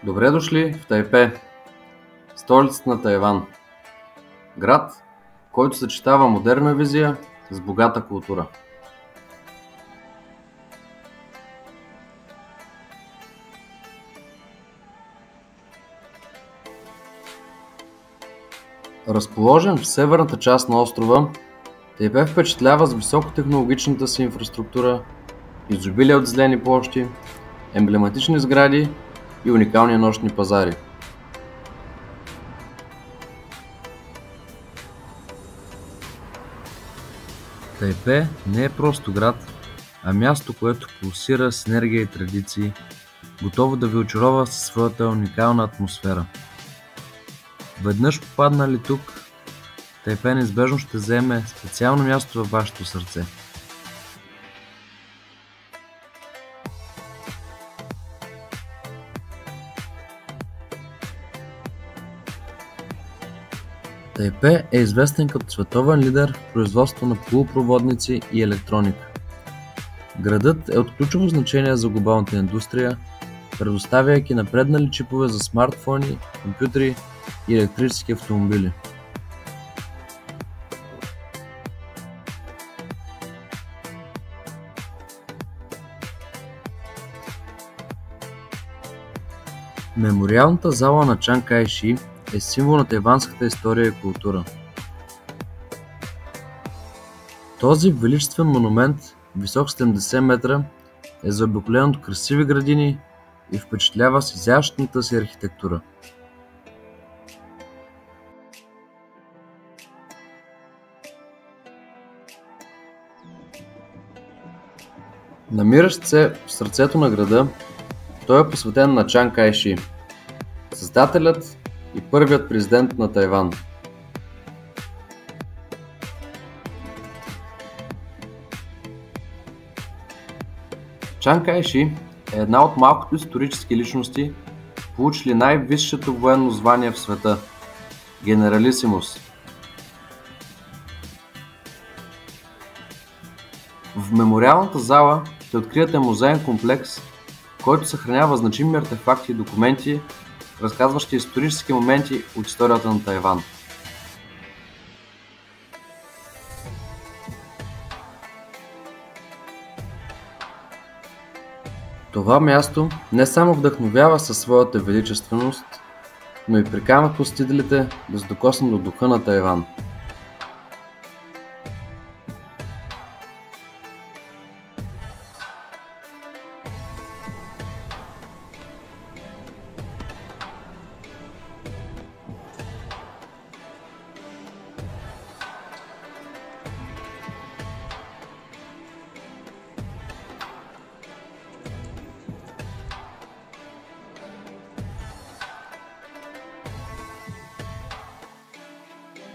Добре дошли в Тайпе, столицата на Тайван. Град, който съчетава модерна визия с богата култура. Разположен в северната част на острова, Тайпе впечатлява с високотехнологичната си инфраструктура, изобилие от зелени площи, емблематични сгради и уникални нощни пазари. Тайпе не е просто град, а място, което пулсира с енергия и традиции, готово да ви очарова със своята уникална атмосфера. Веднъж попаднали тук, Тайпе неизбежно ще заеме специално място във вашето сърце. Тайпе е известен като световен лидер в производство на полупроводници и електроника. Градът е от ключово значение за глобалната индустрия, предоставяйки напреднали чипове за смартфони, компютри и електрически автомобили. Мемориалната зала на Чан Кай Ши е символ на тайванската история и култура. Този величествен монумент, висок 70 метра, е заобиколен от красиви градини и впечатлява с изящната си архитектура. Намиращ се в сърцето на града, той е посветен на Чан Кай Ши, създателят и първият президент на Тайван. Чан Кай Ши е една от малкото исторически личности, получили най-висшето военно звание в света – генералисимус. В мемориалната зала ще откриете музеен комплекс, който съхранява значими артефакти и документи, разказващи исторически моменти от историята на Тайван. Това място не само вдъхновява със своята величественост, но и приканва посетителите да се докоснат до духа на Тайван.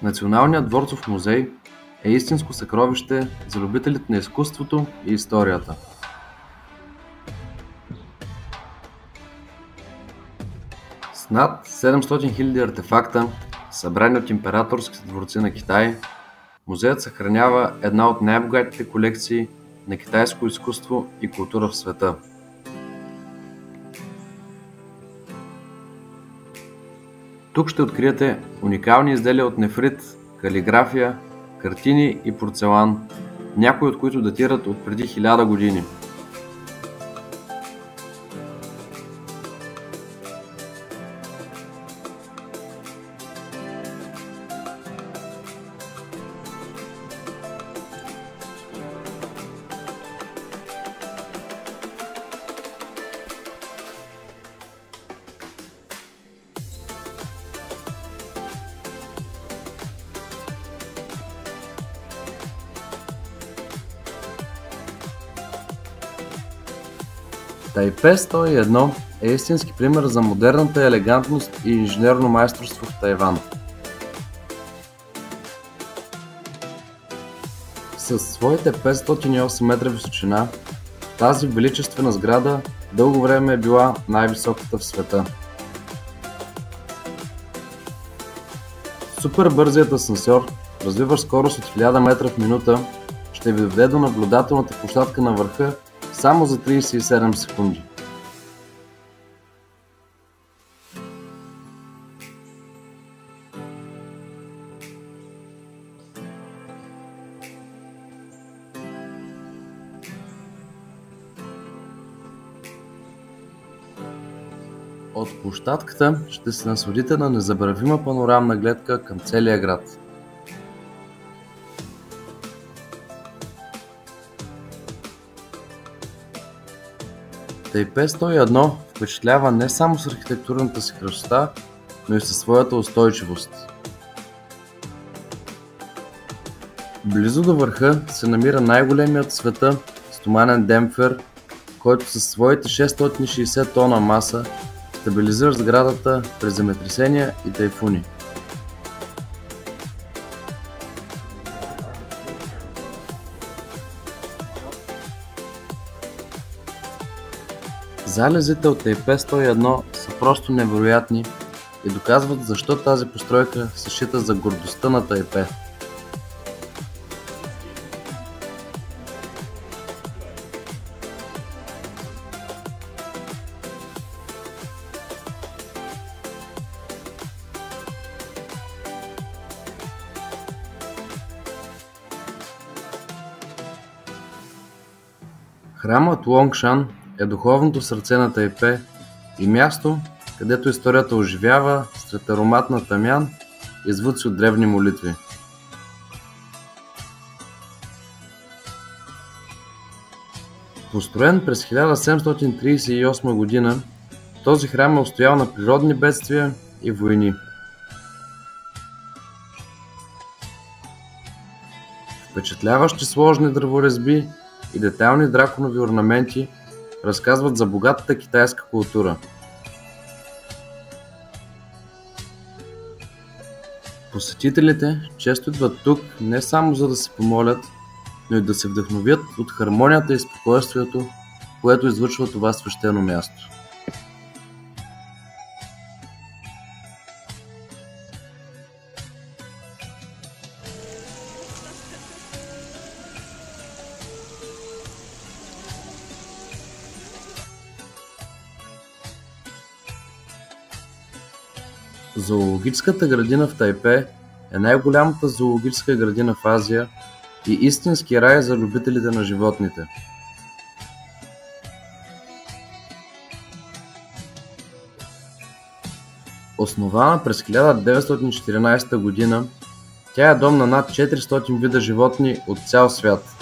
Националният дворцов музей е истинско съкровище за любителите на изкуството и историята. С над 700 000 артефакта, събрани от императорските дворци на Китай, музеят съхранява една от най-богатите колекции на китайско изкуство и култура в света. Тук ще откриете уникални изделия от нефрит, калиграфия, картини и порцелан, някои от които датират от преди 1000 години. Тайпе 101 е истински пример за модерната елегантност и инженерно майсторство в Тайван. Със своите 508 метра височина, тази величествена сграда дълго време е била най-високата в света. Супер бързият асансьор, развиващ скорост от 1000 метра в минута, ще ви доведе до наблюдателната площадка на върха само за 37 секунди. От площадката ще се насладите на незабравима панорамна гледка към целия град. Тайпе 101 впечатлява не само с архитектурната си красота, но и със своята устойчивост. Близо до върха се намира най-големият в света стоманен демпфер, който със своите 660 тона маса стабилизира сградата при земетресения и тайфуни. Залезите от Тайпе 101 са просто невероятни и доказват защо тази постройка се счита за гордостта на Тайпе. Храмът Лонгшан е духовното сърце на Тайпе и място, където историята оживява сред аромат на тамян и звуци от древни молитви. Построен през 1738 година, този храм е устоял на природни бедствия и войни. Впечатляващи сложни дърворезби и детайлни драконови орнаменти разказват за богатата китайска култура. Посетителите често идват тук не само за да се помолят, но и да се вдъхновят от хармонията и спокойствието, което излъчва това свещено място. Зоологическата градина в Тайпе е най-голямата зоологическа градина в Азия и истински рай за любителите на животните. Основана през 1914 година, тя е дом на над 400 вида животни от цял свят.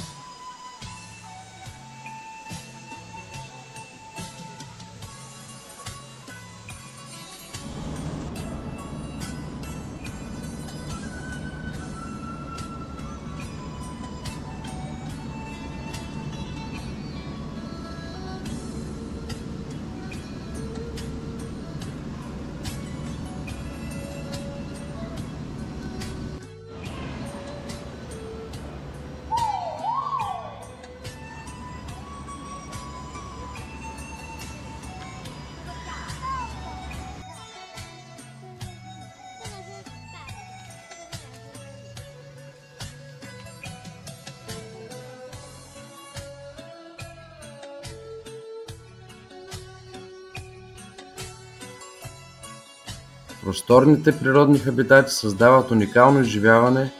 Просторните природни хабитати създават уникално изживяване,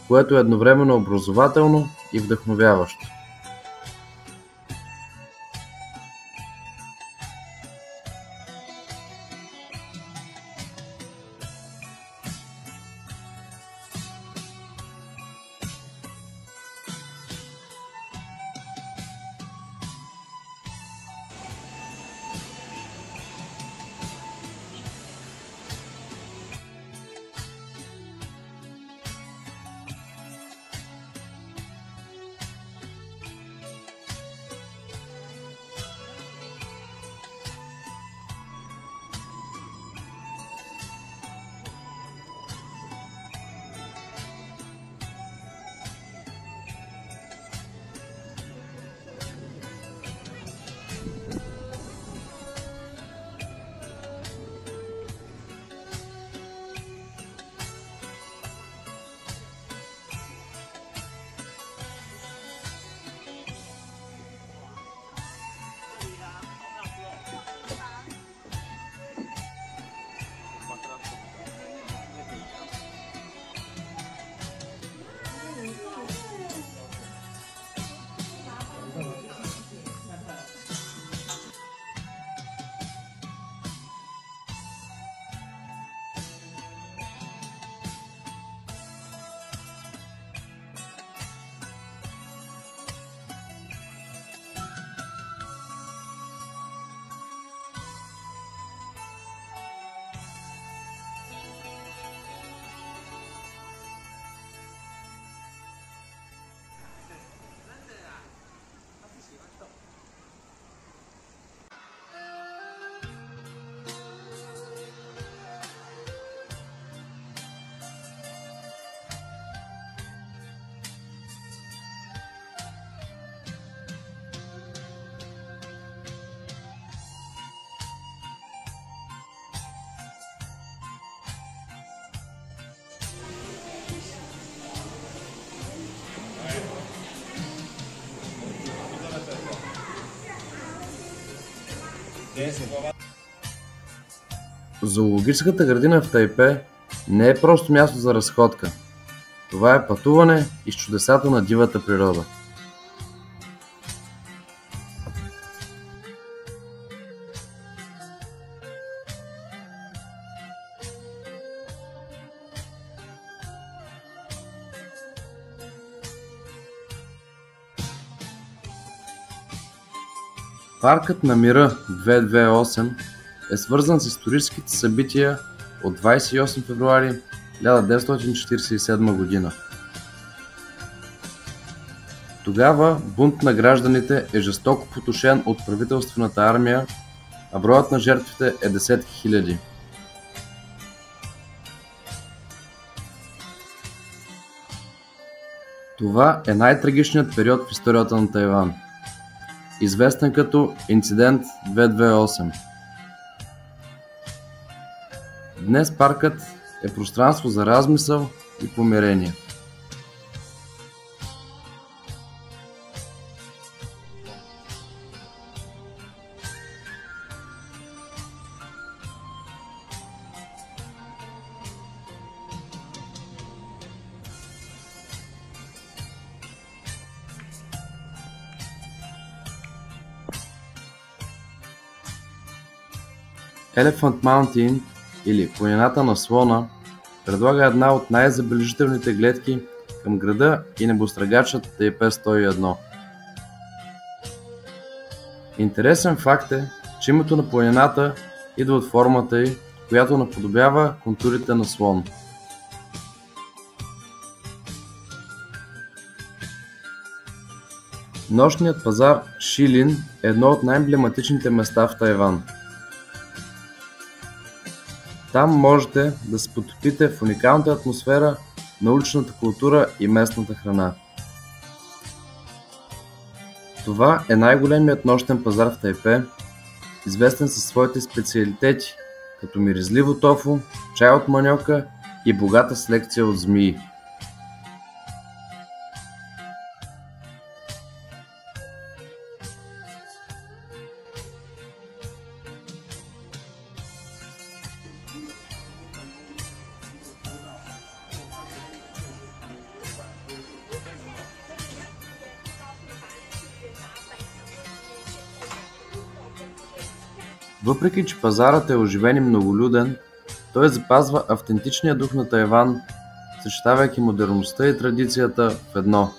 което е едновременно образователно и вдъхновяващо. Зоологическата градина в Тайпе не е просто място за разходка. Това е пътуване из чудесата на дивата природа. Паркът на мира 228 е свързан с историческите събития от 28 февруари 1947 година. Тогава бунт на гражданите е жестоко потушен от правителствената армия, а броят на жертвите е десетки хиляди. Това е най-трагичният период в историята на Тайван, известен като Инцидент 228. Днес паркът е пространство за размисъл и помирение. Elephant Mountain или планината на слона предлага една от най-забележителните гледки към града и небостъргачът Тайпе 101. Интересен факт е, че името на планината идва от формата й, която наподобява контурите на слон. Нощният пазар Шилин е едно от най-емблематичните места в Тайван. Там можете да се потопите в уникалната атмосфера на уличната култура и местната храна. Това е най-големият нощен пазар в Тайпе, известен със своите специалитети, като миризливо тофу, чай от маньока и богата селекция от змии. Въпреки че пазарът е оживен и многолюден, той запазва автентичния дух на Тайван, съчетавайки модерността и традицията в едно.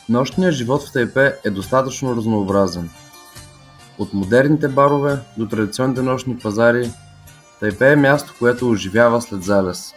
Нощният живот в Тайпе е достатъчно разнообразен. От модерните барове до традиционните нощни пазари, Тайпе е място, което оживява след залез.